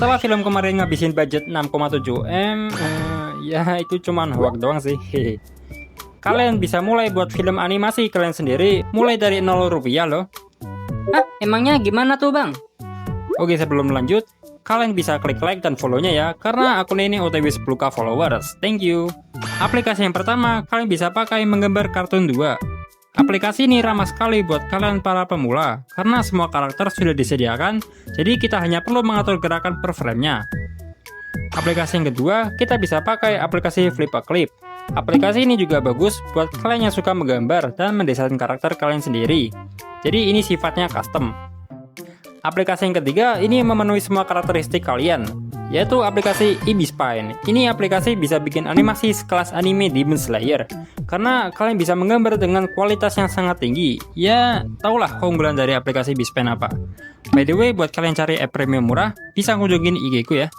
setelah film kemarin ngabisin budget 6,7 M, ya itu cuman hoax doang sih. Kalian bisa mulai buat film animasi kalian sendiri mulai dari 0 rupiah loh. Hah, emangnya gimana tuh bang? Oke, sebelum lanjut, kalian bisa klik like dan follow-nya ya, karena akun ini OTW 10k followers. Thank you. Aplikasi yang pertama, kalian bisa pakai menggambar kartun 2. Aplikasi ini ramah sekali buat kalian para pemula, karena semua karakter sudah disediakan, jadi kita hanya perlu mengatur gerakan per frame-nya. Aplikasi yang kedua, kita bisa pakai aplikasi Flip a Clip. Aplikasi ini juga bagus buat kalian yang suka menggambar dan mendesain karakter kalian sendiri. Jadi ini sifatnya custom. Aplikasi yang ketiga, ini memenuhi semua karakteristik kalian, yaitu aplikasi Ebispine. Ini aplikasi bisa bikin animasi sekelas anime Demon Slayer, karena kalian bisa menggambar dengan kualitas yang sangat tinggi. Ya, tahulah keunggulan dari aplikasi Ebispine apa. By the way, buat kalian cari app premium murah, bisa kunjungin IG ku ya.